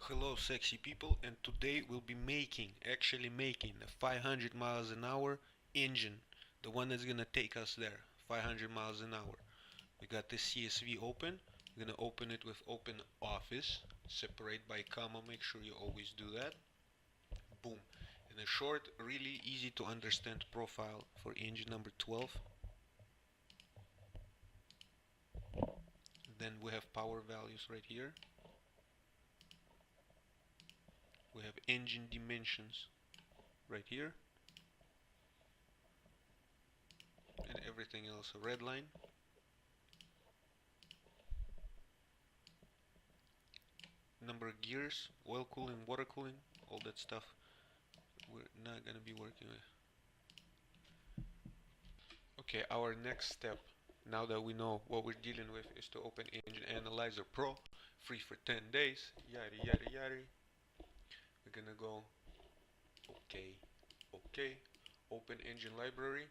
Hello sexy people, and today we'll be actually making a 500 miles an hour engine, the one that's gonna take us there, 500 miles an hour. We got this CSV open. We're gonna open it with open office, separate by comma, make sure you always do that. Boom. And a short, really easy to understand profile for engine number 12. Then we have power values right here. We have engine dimensions right here, and everything else a red line. Number of gears, oil cooling, water cooling, all that stuff we're not gonna be working with. Okay, our next step, now that we know what we're dealing with, is to open Engine Analyzer Pro, free for 10 days, yada yada yada. We're gonna go, okay, open engine library,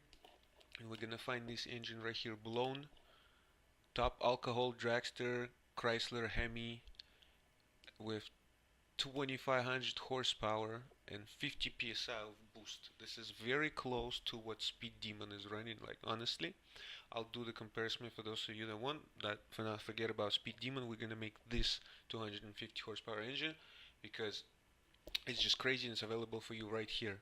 and we're gonna find this engine right here, blown, top alcohol dragster, Chrysler Hemi, with 2500 horsepower and 50 psi of boost. This is very close to what Speed Demon is running. Like, honestly, I'll do the comparison for those of you that want that. For now, forget about Speed Demon. We're gonna make this 250 horsepower engine because it's just crazy and it's available for you right here.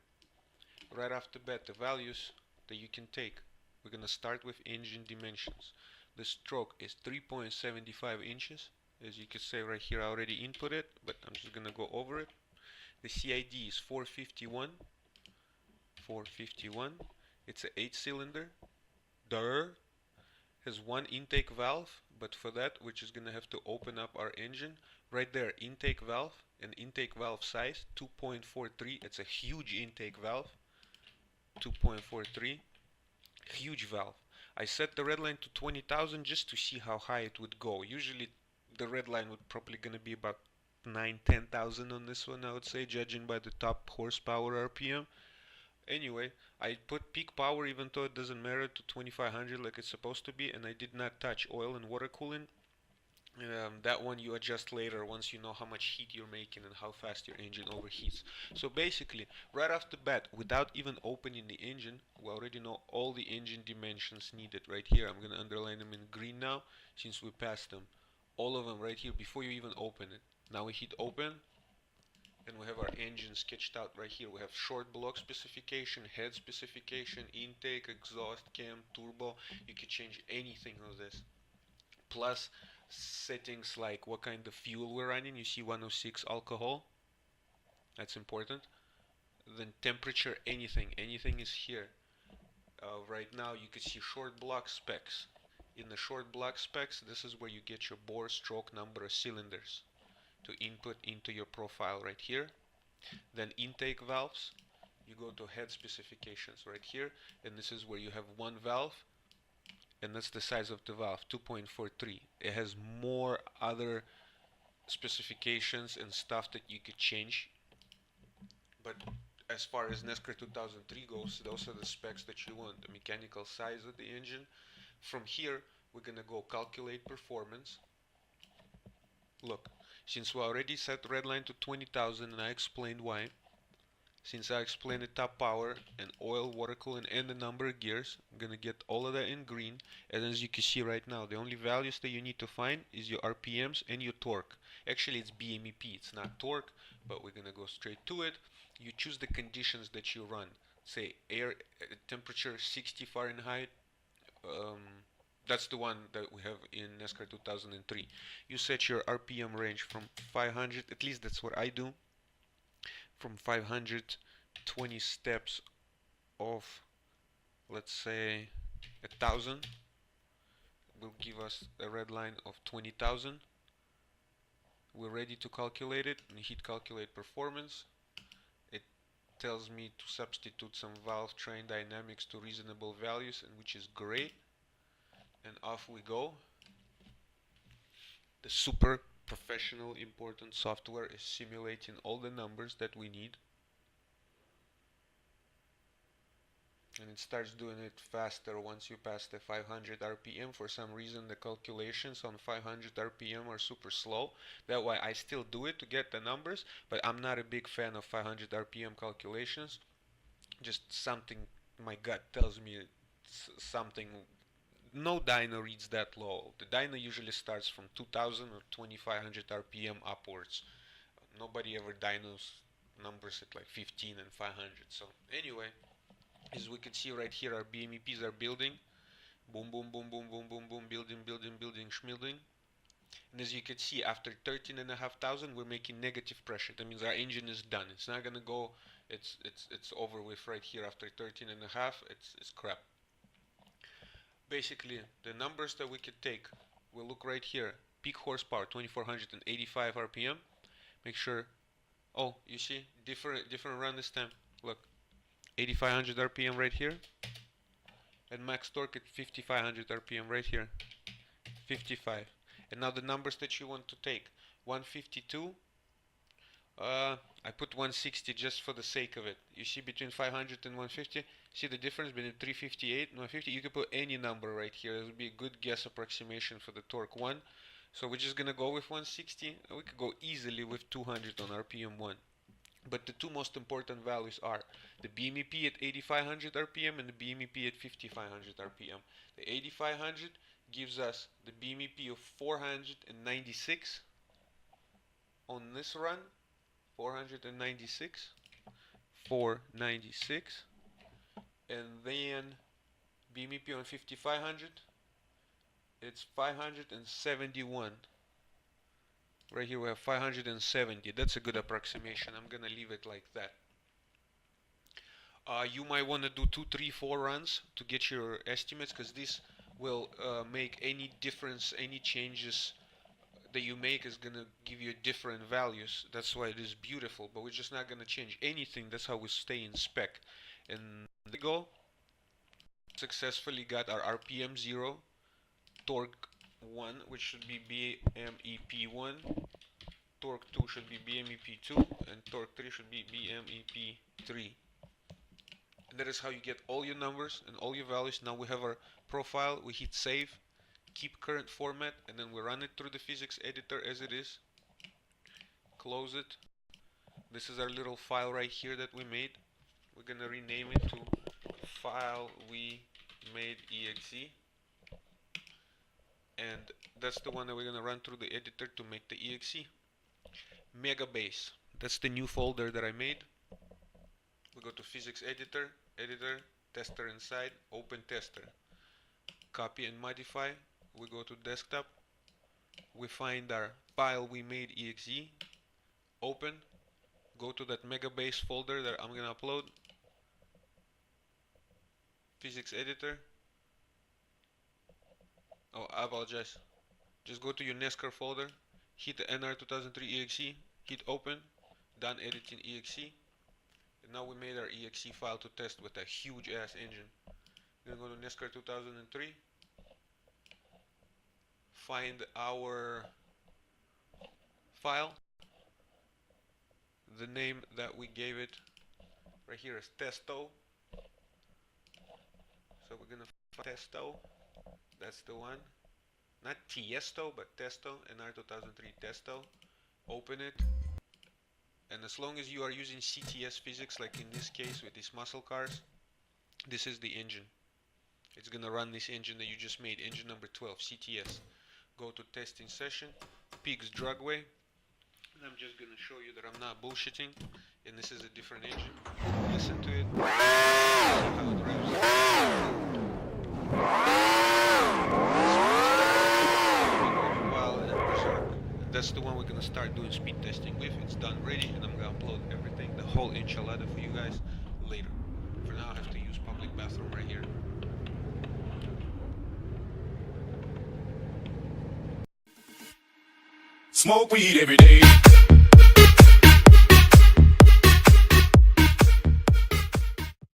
Right off the bat, the values that you can take. We're gonna start with engine dimensions. The stroke is 3.75 inches. As you can see right here, I already input it, but I'm just gonna go over it. The CID is 451. 451. It's an 8-cylinder. Has one intake valve, but for that we're just gonna have to open up our engine. Right there, intake valve and intake valve size 2.43. It's a huge intake valve. 2.43. Huge valve. I set the red line to 20,000 just to see how high it would go. Usually the red line would probably gonna be about 9-10,000 on this one, I would say, judging by the top horsepower RPM. Anyway, I put peak power, even though it doesn't matter, to 2500 like it's supposed to be, and I did not touch oil and water cooling. That one you adjust later once you know how much heat you're making and how fast your engine overheats. So basically, right off the bat, without even opening the engine, we already know all the engine dimensions needed right here. I'm going to underline them in green now since we passed them. All of them right here before you even open it. Now we hit open, and we have our engine sketched out right here. We have short block specification, head specification, intake, exhaust, cam, turbo. You can change anything of this. Plus settings like what kind of fuel we're running. You see 106 alcohol. That's important. Then temperature, anything is here. Right now you can see short block specs. In the short block specs, this is where you get your bore, stroke, number of cylinders to input into your profile right here. Then intake valves, you go to head specifications right here, and this is where you have one valve, and that's the size of the valve, 2.43. It has more other specifications and stuff that you could change, but as far as NASCAR 2003 goes, those are the specs that you want. The mechanical size of the engine. From here, we're gonna go calculate performance. Look, since we already set red line to 20,000 and I explained why, since I explained the top power and oil, water cooling, and the number of gears, I'm gonna get all of that in green. And as you can see right now, the only values that you need to find is your RPMs and your torque. Actually, it's BMEP, it's not torque, but we're gonna go straight to it. You choose the conditions that you run. Say air temperature 60 Fahrenheit. That's the one that we have in NASCAR 2003. You set your RPM range from 500, at least that's what I do, from 520 steps of, let's say, 1,000 will give us a red line of 20,000. We're ready to calculate it, and hit calculate performance. It tells me to substitute some valve train dynamics to reasonable values, and which is great. And off we go. The super professional important software is simulating all the numbers that we need. and it starts doing it faster once you pass the 500 RPM. For some reason the calculations on 500 RPM are super slow. That's why I still do it to get the numbers, but I'm not a big fan of 500 RPM calculations. Just something, my gut tells me something. No dyno reads that low. The dyno usually starts from 2000 or 2500 RPM upwards. Nobody ever dynos numbers at like 15 and 500. So anyway, as we can see right here, our BMEPs are building. Boom, boom, boom, boom, boom, boom, boom, building, building, building, schmilding. And as you can see, after 13,500, we're making negative pressure. That means our engine is done. It's not gonna go. It's over with right here after 13.5. It's crap. Basically, the numbers that we could take, we'll look right here. Peak horsepower 2485 RPM. Make sure. Oh, you see, different run this time. Look, 8500 RPM right here, and max torque at 5500 RPM right here. 55. And now the numbers that you want to take. 152. I put 160 just for the sake of it. You see between 500 and 150. See the difference between 358 and 150? You can put any number right here. It would be a good guess approximation for the torque 1. So we're just gonna go with 160. We could go easily with 200 on RPM 1. But the two most important values are the BMEP at 8500 RPM and the BMEP at 5500 RPM. The 8500 gives us the BMEP of 496 on this run. 496. And then BMEP on 5500, it's 571. Right here we have 570. That's a good approximation. I'm gonna leave it like that. You might want to do 2, 3, 4 runs to get your estimates, because this will make any difference, any changes that you make is gonna give you different values. That's why it is beautiful, but we're just not gonna change anything. That's how we stay in spec. And there we go. Successfully got our RPM 0, torque 1, which should be BMEP 1, torque 2 should be BMEP 2, and torque 3 should be BMEP 3. And that is how you get all your numbers and all your values. Now we have our profile, we hit save, keep current format, and then we run it through the physics editor as it is. Close it. This is our little file right here that we made. We're gonna rename it to file we made exe, and that's the one that we're gonna run through the editor to make the exe. Megabase, that's the new folder that I made. We go to physics editor, tester inside, open tester, copy and modify. We go to desktop, we find our file we made exe, open, go to that Megabase folder that I'm gonna upload, physics editor. Oh, I apologize. Just go to your NASCAR folder, hit the NR2003 exe, hit open, done editing exe. And now we made our exe file to test with a huge ass engine. Then go to NASCAR 2003, find our file. The name that we gave it right here is testo. So we're gonna find testo. That's the one. Not Tiesto, but testo. NR2003 testo. Open it. And as long as you are using CTS physics, like in this case with these muscle cars, this is the engine. It's gonna run this engine that you just made, engine number 12, CTS. Go to testing session, Pigs Dragway, and I'm just gonna show you that I'm not bullshitting, and this is a different engine. Listen to it, see how it revs. That's the one we're gonna start doing speed testing with. It's done ready, and I'm gonna upload everything, the whole enchilada for you guys later. For now I have to use public bathroom right here. Smoke weed every day.